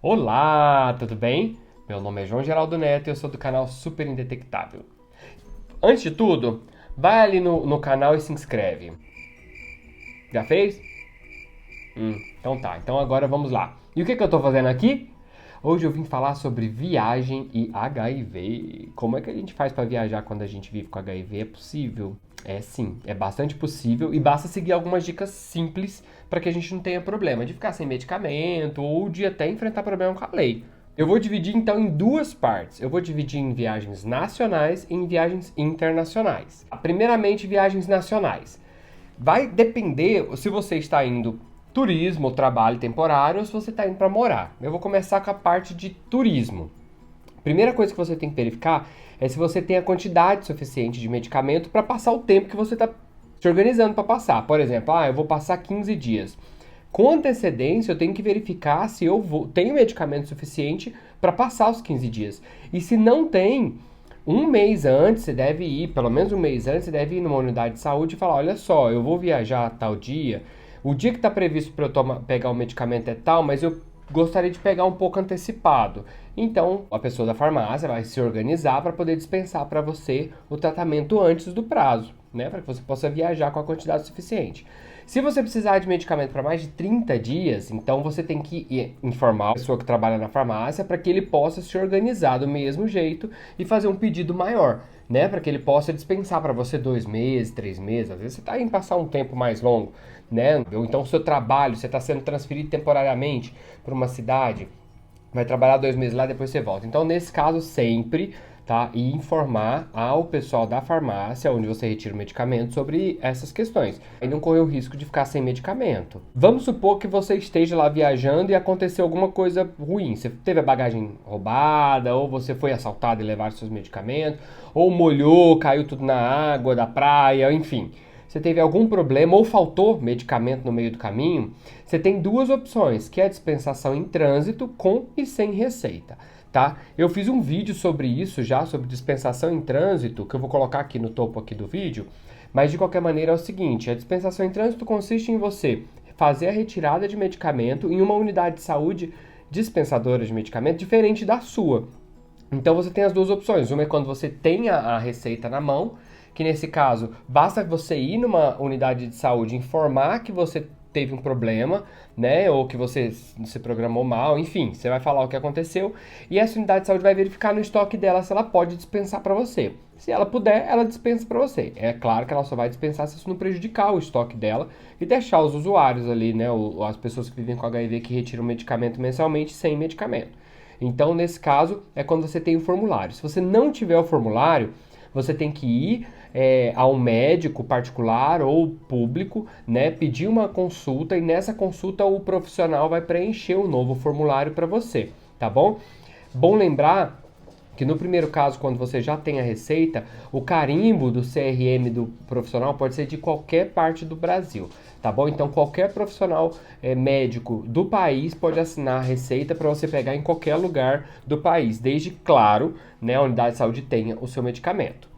Olá, tudo bem? Meu nome é João Geraldo Neto e eu sou do canal Super Indetectável. Antes de tudo, vai ali no canal e se inscreve. Já fez? Então tá, então agora vamos lá. E o que eu tô fazendo aqui? Hoje eu vim falar sobre viagem e HIV. Como é que a gente faz para viajar quando a gente vive com HIV? É possível? É sim, é bastante possível e basta seguir algumas dicas simples para que a gente não tenha problema de ficar sem medicamento ou de até enfrentar problema com a lei. Eu vou dividir então em duas partes. Eu vou dividir em viagens nacionais e em viagens internacionais. Primeiramente, viagens nacionais. Vai depender se você está indo turismo ou trabalho temporário ou se você está indo para morar. Eu vou começar com a parte de turismo. Primeira coisa que você tem que verificar é se você tem a quantidade suficiente de medicamento para passar o tempo que você está se organizando para passar. Por exemplo, eu vou passar 15 dias. Com antecedência, eu tenho que verificar se tenho medicamento suficiente para passar os 15 dias. E se não tem, um mês antes, você deve ir, pelo menos um mês antes, você deve ir numa unidade de saúde e falar: olha só, eu vou viajar tal dia, o dia que está previsto para eu pegar o medicamento é tal, mas eu gostaria de pegar um pouco antecipado. Então, a pessoa da farmácia vai se organizar para poder dispensar para você o tratamento antes do prazo, né? Para que você possa viajar com a quantidade suficiente. Se você precisar de medicamento para mais de 30 dias, então você tem que informar a pessoa que trabalha na farmácia para que ele possa se organizar do mesmo jeito e fazer um pedido maior, né? Para que ele possa dispensar para você 2 meses, 3 meses. Às vezes você está em passar um tempo mais longo, né? Ou então o seu trabalho, você está sendo transferido temporariamente para uma cidade, vai trabalhar 2 meses lá, depois você volta. Então, nesse caso, sempre, tá? E informar ao pessoal da farmácia, onde você retira o medicamento, sobre essas questões. E não correr o risco de ficar sem medicamento. Vamos supor que você esteja lá viajando e aconteceu alguma coisa ruim. Você teve a bagagem roubada, ou você foi assaltado e levaram seus medicamentos, ou molhou, caiu tudo na água da praia, enfim. Você teve algum problema ou faltou medicamento no meio do caminho, você tem duas opções, que é a dispensação em trânsito com e sem receita, tá? Eu fiz um vídeo sobre isso já, sobre dispensação em trânsito, que eu vou colocar aqui no topo aqui do vídeo, mas de qualquer maneira é o seguinte: a dispensação em trânsito consiste em você fazer a retirada de medicamento em uma unidade de saúde dispensadora de medicamento diferente da sua. Então você tem as duas opções. Uma é quando você tem a receita na mão, que nesse caso basta você ir numa unidade de saúde, informar que você teve um problema, né, ou que você se programou mal, enfim, você vai falar o que aconteceu e essa unidade de saúde vai verificar no estoque dela se ela pode dispensar para você. Se ela puder, ela dispensa para você. É claro que ela só vai dispensar se isso não prejudicar o estoque dela e deixar os usuários ali, né, as pessoas que vivem com HIV que retiram medicamento mensalmente sem medicamento. Então, nesse caso, é quando você tem o formulário. Se você não tiver o formulário, você tem que ir a um médico particular ou público, né, pedir uma consulta e nessa consulta o profissional vai preencher um novo formulário para você, tá bom? Bom lembrar que no primeiro caso, quando você já tem a receita, o carimbo do CRM do profissional pode ser de qualquer parte do Brasil, tá bom? Então qualquer profissional médico do país pode assinar a receita para você pegar em qualquer lugar do país, desde, claro, né, a unidade de saúde tenha o seu medicamento.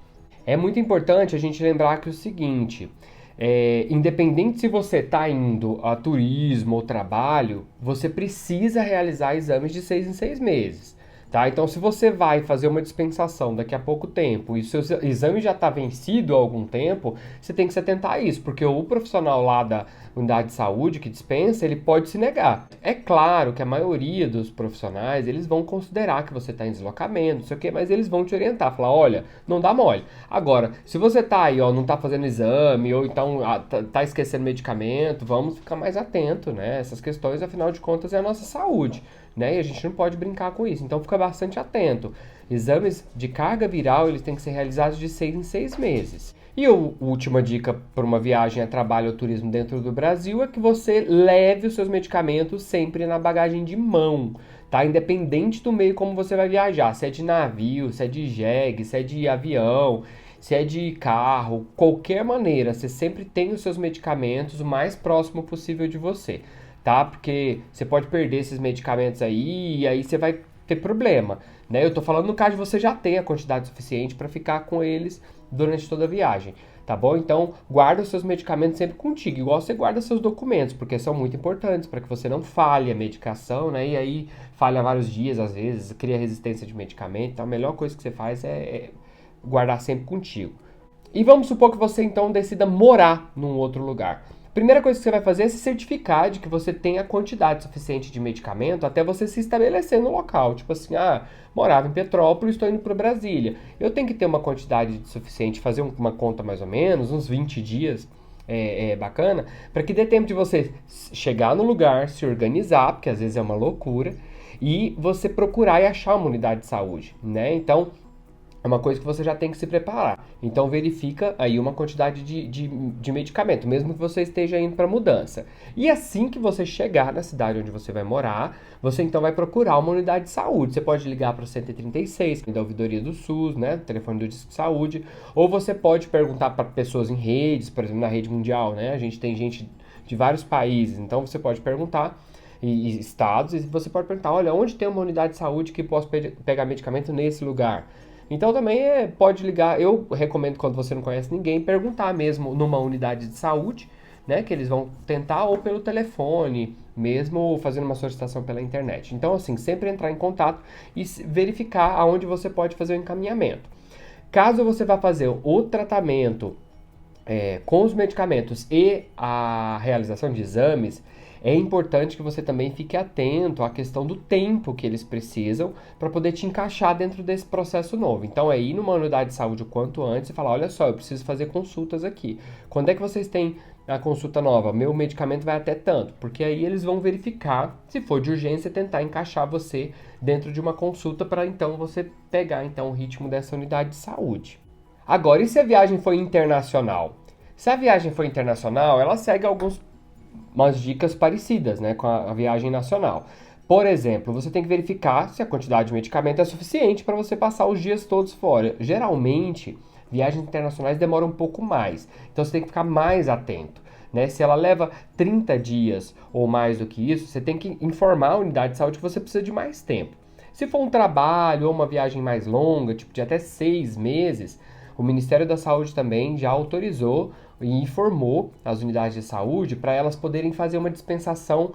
É muito importante a gente lembrar que é o seguinte: independente se você está indo a turismo ou trabalho, você precisa realizar exames de 6 em 6 meses. Tá? Então, se você vai fazer uma dispensação daqui a pouco tempo e o seu exame já está vencido há algum tempo, você tem que se atentar a isso, porque o profissional lá da unidade de saúde que dispensa, ele pode se negar. É claro que a maioria dos profissionais, eles vão considerar que você está em deslocamento, não sei o quê, mas eles vão te orientar, falar: olha, não dá mole. Agora, se você tá aí, ó, não tá fazendo exame, ou então tá esquecendo medicamento, vamos ficar mais atento, né? Essas questões, afinal de contas, é a nossa saúde, né? E a gente não pode brincar com isso. Então fica bastante atento. Exames de carga viral, eles têm que ser realizados de 6 em 6 meses. E a última dica para uma viagem a trabalho ou turismo dentro do Brasil é que você leve os seus medicamentos sempre na bagagem de mão, tá? Independente do meio como você vai viajar, se é de navio, se é de jegue, se é de avião, se é de carro, qualquer maneira, você sempre tem os seus medicamentos o mais próximo possível de você, tá? Porque você pode perder esses medicamentos aí e aí você vai ter problema, né? Eu tô falando no caso de você já ter a quantidade suficiente para ficar com eles durante toda a viagem, tá bom? Então, guarda os seus medicamentos sempre contigo, igual você guarda seus documentos, porque são muito importantes para que você não falhe a medicação, né? E aí falha vários dias, às vezes, cria resistência de medicamento. Então, a melhor coisa que você faz é guardar sempre contigo. E vamos supor que você, então, decida morar num outro lugar. Primeira coisa que você vai fazer é se certificar de que você tem a quantidade suficiente de medicamento até você se estabelecer no local. Tipo assim, morava em Petrópolis, estou indo para Brasília. Eu tenho que ter uma quantidade suficiente, fazer uma conta mais ou menos, uns 20 dias, bacana, para que dê tempo de você chegar no lugar, se organizar, porque às vezes é uma loucura, e você procurar e achar uma unidade de saúde, né? Então, é uma coisa que você já tem que se preparar. Então verifica aí uma quantidade de medicamento, mesmo que você esteja indo para mudança. E assim que você chegar na cidade onde você vai morar, você então vai procurar uma unidade de saúde. Você pode ligar para o 136, da ouvidoria do SUS, né, telefone do Disque Saúde, ou você pode perguntar para pessoas em redes, por exemplo, na rede mundial, né? A gente tem gente de vários países, então você pode perguntar e estados, e você pode perguntar, olha, onde tem uma unidade de saúde que posso pegar medicamento nesse lugar? Então também pode ligar, eu recomendo quando você não conhece ninguém, perguntar mesmo numa unidade de saúde, né, que eles vão tentar, ou pelo telefone, mesmo fazendo uma solicitação pela internet. Então assim, sempre entrar em contato e verificar aonde você pode fazer o encaminhamento. Caso você vá fazer o tratamento com os medicamentos e a realização de exames, é importante que você também fique atento à questão do tempo que eles precisam para poder te encaixar dentro desse processo novo. Então, ir numa unidade de saúde o quanto antes e falar, olha só, eu preciso fazer consultas aqui. Quando é que vocês têm a consulta nova? Meu medicamento vai até tanto. Porque aí eles vão verificar, se for de urgência, tentar encaixar você dentro de uma consulta para então você pegar então o ritmo dessa unidade de saúde. Agora, e se a viagem for internacional? Se a viagem for internacional, ela segue umas dicas parecidas, né, com a viagem nacional. Por exemplo, você tem que verificar se a quantidade de medicamento é suficiente para você passar os dias todos fora. Geralmente, viagens internacionais demoram um pouco mais, então você tem que ficar mais atento, né? Se ela leva 30 dias ou mais do que isso, você tem que informar a unidade de saúde que você precisa de mais tempo. Se for um trabalho ou uma viagem mais longa, tipo de até 6 meses, o Ministério da Saúde também já autorizou e informou as unidades de saúde para elas poderem fazer uma dispensação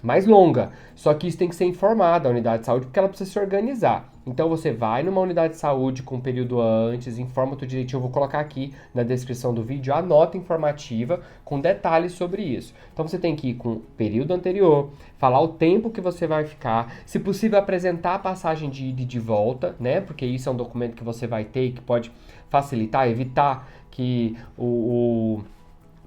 mais longa. Só que isso tem que ser informado à unidade de saúde porque ela precisa se organizar. Então você vai numa unidade de saúde com um período antes, informa tudo direitinho. Eu vou colocar aqui na descrição do vídeo a nota informativa com detalhes sobre isso. Então você tem que ir com o período anterior, falar o tempo que você vai ficar, se possível apresentar a passagem de ida e de volta, né? Porque isso é um documento que você vai ter e que pode facilitar, evitar que o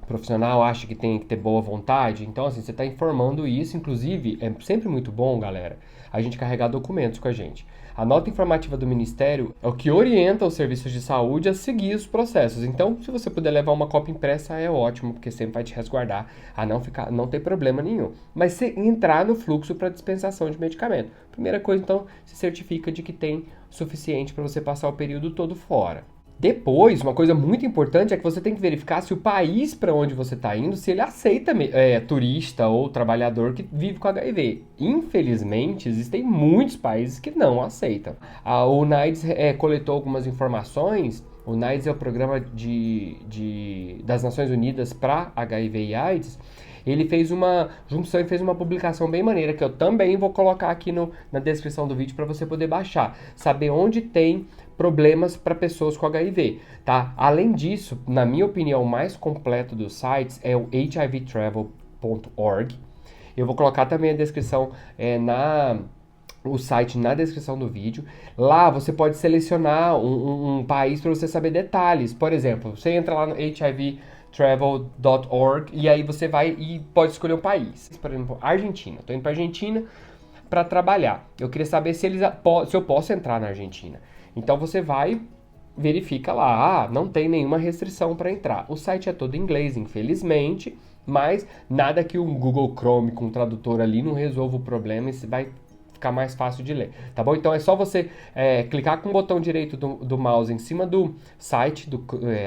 profissional acha que tem que ter boa vontade. Então, assim, você está informando isso. Inclusive, é sempre muito bom, galera, a gente carregar documentos com a gente. A nota informativa do Ministério é o que orienta os serviços de saúde a seguir os processos. Então, se você puder levar uma cópia impressa, é ótimo, porque sempre vai te resguardar a não ter problema nenhum. Mas se entrar no fluxo para dispensação de medicamento. Primeira coisa, então, se certifica de que tem suficiente para você passar o período todo fora. Depois, uma coisa muito importante é que você tem que verificar se o país para onde você está indo, se ele aceita turista ou trabalhador que vive com HIV. Infelizmente, existem muitos países que não aceitam. A UNAIDS coletou algumas informações. O UNAIDS é o programa das Nações Unidas para HIV e AIDS. Ele fez uma junção e fez uma publicação bem maneira, que eu também vou colocar aqui na descrição do vídeo para você poder baixar. Saber onde tem problemas para pessoas com HIV, tá? Além disso, na minha opinião, o mais completo dos sites é o hivtravel.org. Eu vou colocar também a descrição o site na descrição do vídeo. Lá você pode selecionar um país para você saber detalhes. Por exemplo, você entra lá no hivtravel.org e aí você vai e pode escolher um país. Por exemplo, Argentina. Estou indo para Argentina para trabalhar. Eu queria saber se eu posso entrar na Argentina. Então você vai, verifica lá, não tem nenhuma restrição para entrar. O site é todo em inglês, infelizmente, mas nada que um Google Chrome com um tradutor ali não resolva o problema e vai ficar mais fácil de ler, tá bom? Então é só você clicar com o botão direito do mouse em cima do site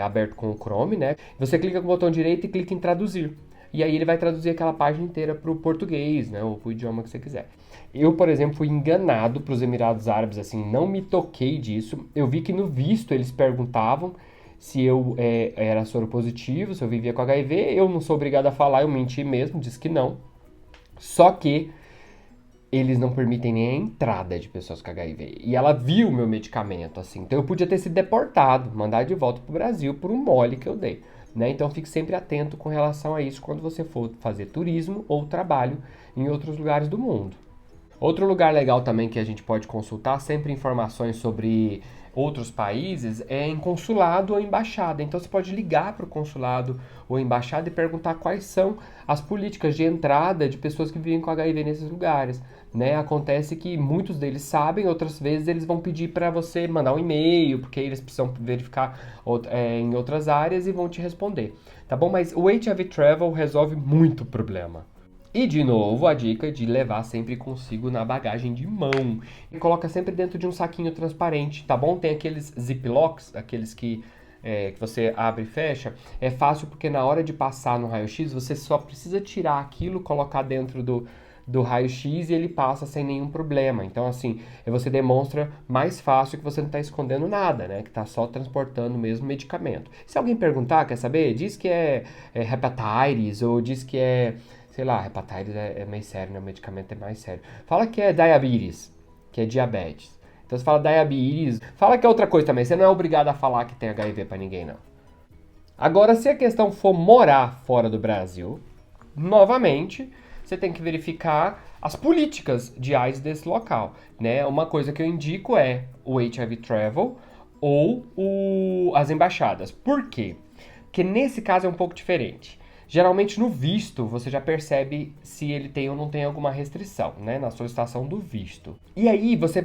aberto com o Chrome, né? Você clica com o botão direito e clica em traduzir. e aí ele vai traduzir aquela página inteira para o português, né, ou para o idioma que você quiser. Eu, por exemplo, fui enganado para os Emirados Árabes, assim, não me toquei disso. Eu vi que no visto eles perguntavam se eu era soro positivo, se eu vivia com HIV. Eu não sou obrigado a falar, eu menti mesmo, disse que não. Só que eles não permitem nem a entrada de pessoas com HIV. E ela viu o meu medicamento, assim. Então eu podia ter sido deportado, mandado de volta para o Brasil por um mole que eu dei. Né? Então fique sempre atento com relação a isso quando você for fazer turismo ou trabalho em outros lugares do mundo. Outro lugar legal também que a gente pode consultar sempre informações sobre outros países é em consulado ou embaixada. Então você pode ligar para o consulado ou embaixada e perguntar quais são as políticas de entrada de pessoas que vivem com HIV nesses lugares. Né? Acontece que muitos deles sabem, outras vezes eles vão pedir para você mandar um e-mail, porque eles precisam verificar em outras áreas e vão te responder. Tá bom? Mas o HIV Travel resolve muito problema. E de novo, a dica de levar sempre consigo na bagagem de mão. E coloca sempre dentro de um saquinho transparente, tá bom? Tem aqueles ziplocs, aqueles que você abre e fecha. É fácil porque na hora de passar no raio-x, você só precisa tirar aquilo, colocar dentro do raio-x e ele passa sem nenhum problema. Então, assim, você demonstra mais fácil que você não está escondendo nada, né? Que está só transportando mesmo medicamento. Se alguém perguntar, quer saber? Diz que é hepatitis ou diz que é... Sei lá, hepatitis é meio sério, né? O medicamento é mais sério. Fala que é diabetes, que é diabetes. Então você fala diabetes. Fala que é outra coisa também. Você não é obrigado a falar que tem HIV pra ninguém, não. Agora, se a questão for morar fora do Brasil, novamente, você tem que verificar as políticas de AIDS desse local, né? Uma coisa que eu indico é o HIV Travel ou as embaixadas. Por quê? Porque nesse caso é um pouco diferente. Geralmente no visto você já percebe se ele tem ou não tem alguma restrição, né, na solicitação do visto. E aí você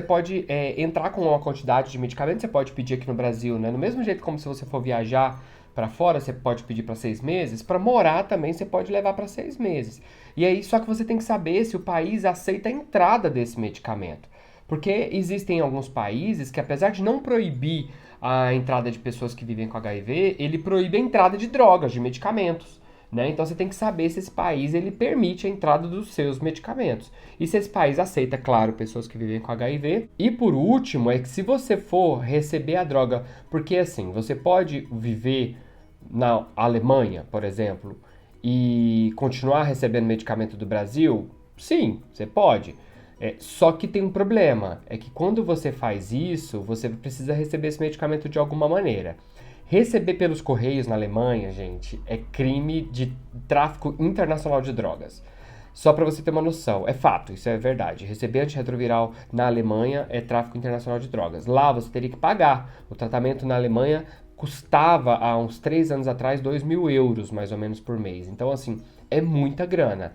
pode entrar com uma quantidade de medicamentos, você pode pedir aqui no Brasil, né, no mesmo jeito como se você for viajar para fora, você pode pedir para 6 meses, para morar também você pode levar para 6 meses. E aí só que você tem que saber se o país aceita a entrada desse medicamento. Porque existem alguns países que, apesar de não proibir a entrada de pessoas que vivem com HIV, ele proíbe a entrada de drogas, de medicamentos. Né? Então você tem que saber se esse país ele permite a entrada dos seus medicamentos. E se esse país aceita, claro, pessoas que vivem com HIV. E por último, é que se você for receber a droga, porque assim, você pode viver na Alemanha, por exemplo, e continuar recebendo medicamento do Brasil? Sim, você pode. Só que tem um problema, é que quando você faz isso, você precisa receber esse medicamento de alguma maneira. Receber pelos correios na Alemanha, gente, é crime de tráfico internacional de drogas. Só para você ter uma noção, é fato, isso é verdade. Receber antirretroviral na Alemanha é tráfico internacional de drogas. Lá você teria que pagar. O tratamento na Alemanha custava, há uns 3 anos atrás, 2.000 euros, mais ou menos, por mês. Então, assim, é muita grana.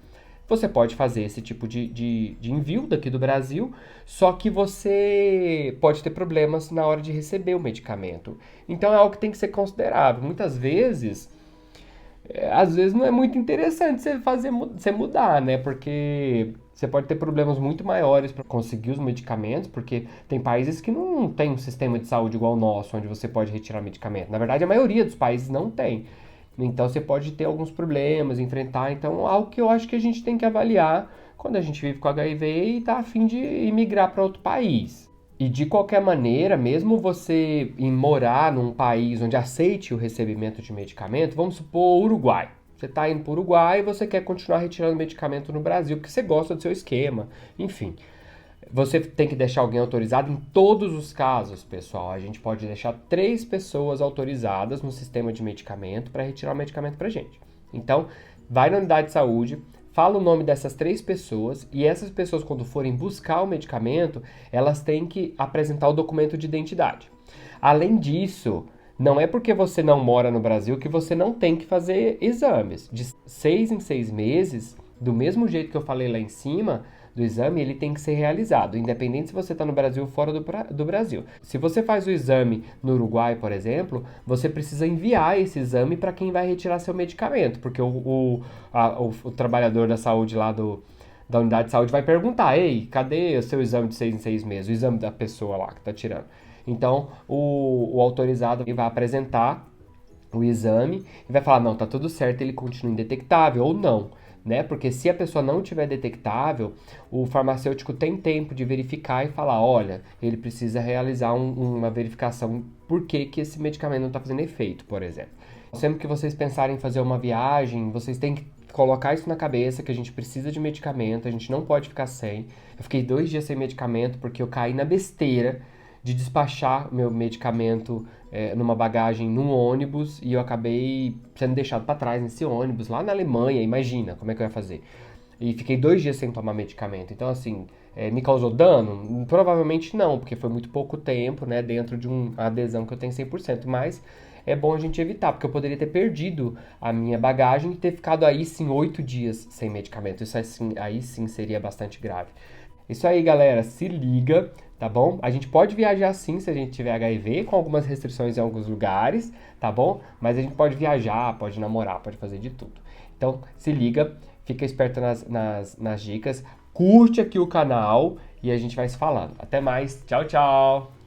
Você pode fazer esse tipo de envio daqui do Brasil, só que você pode ter problemas na hora de receber o medicamento. Então é algo que tem que ser considerado. Muitas vezes, às vezes não é muito interessante você mudar, né? Porque você pode ter problemas muito maiores para conseguir os medicamentos, porque tem países que não tem um sistema de saúde igual ao nosso, onde você pode retirar medicamento. Na verdade, a maioria dos países não tem. Então você pode ter alguns problemas, enfrentar. Então, algo que eu acho que a gente tem que avaliar quando a gente vive com HIV e está a fim de imigrar para outro país. E de qualquer maneira, mesmo você ir morar num país onde aceite o recebimento de medicamento, vamos supor Uruguai. Você está indo para o Uruguai e você quer continuar retirando medicamento no Brasil, porque você gosta do seu esquema, enfim. Você tem que deixar alguém autorizado em todos os casos, pessoal. A gente pode deixar 3 pessoas autorizadas no sistema de medicamento para retirar o medicamento para gente. Então, vai na unidade de saúde, fala o nome dessas 3 pessoas e essas pessoas, quando forem buscar o medicamento, elas têm que apresentar o documento de identidade. Além disso, não é porque você não mora no Brasil que você não tem que fazer exames. De 6 em 6 meses, do mesmo jeito que eu falei lá em cima, do exame, ele tem que ser realizado, independente se você está no Brasil ou fora do Brasil. Se você faz o exame no Uruguai, por exemplo, você precisa enviar esse exame para quem vai retirar seu medicamento, porque o trabalhador da saúde lá da unidade de saúde vai perguntar: ei, cadê o seu exame de 6 em 6 meses? O exame da pessoa lá que está tirando. Então, o autorizado vai apresentar o exame e vai falar, não, tá tudo certo, ele continua indetectável ou não, né? Porque se a pessoa não tiver detectável, o farmacêutico tem tempo de verificar e falar, olha, ele precisa realizar uma verificação por que que esse medicamento não está fazendo efeito, por exemplo. Sempre que vocês pensarem em fazer uma viagem, vocês têm que colocar isso na cabeça, que a gente precisa de medicamento, a gente não pode ficar sem. Eu fiquei 2 dias sem medicamento porque eu caí na besteira de despachar meu medicamento numa bagagem num ônibus e eu acabei sendo deixado para trás nesse ônibus lá na Alemanha. Imagina como é que eu ia fazer. E fiquei 2 dias sem tomar medicamento. Então, assim, me causou dano? Provavelmente não, porque foi muito pouco tempo, né, dentro de uma adesão que eu tenho 100%. Mas é bom a gente evitar, porque eu poderia ter perdido a minha bagagem e ter ficado aí sim 8 dias sem medicamento. Isso assim, aí sim seria bastante grave. Isso aí, galera, se liga, tá bom? A gente pode viajar sim se a gente tiver HIV, com algumas restrições em alguns lugares, tá bom? Mas a gente pode viajar, pode namorar, pode fazer de tudo. Então, se liga, fica esperto nas dicas, curte aqui o canal e a gente vai se falando. Até mais, tchau, tchau!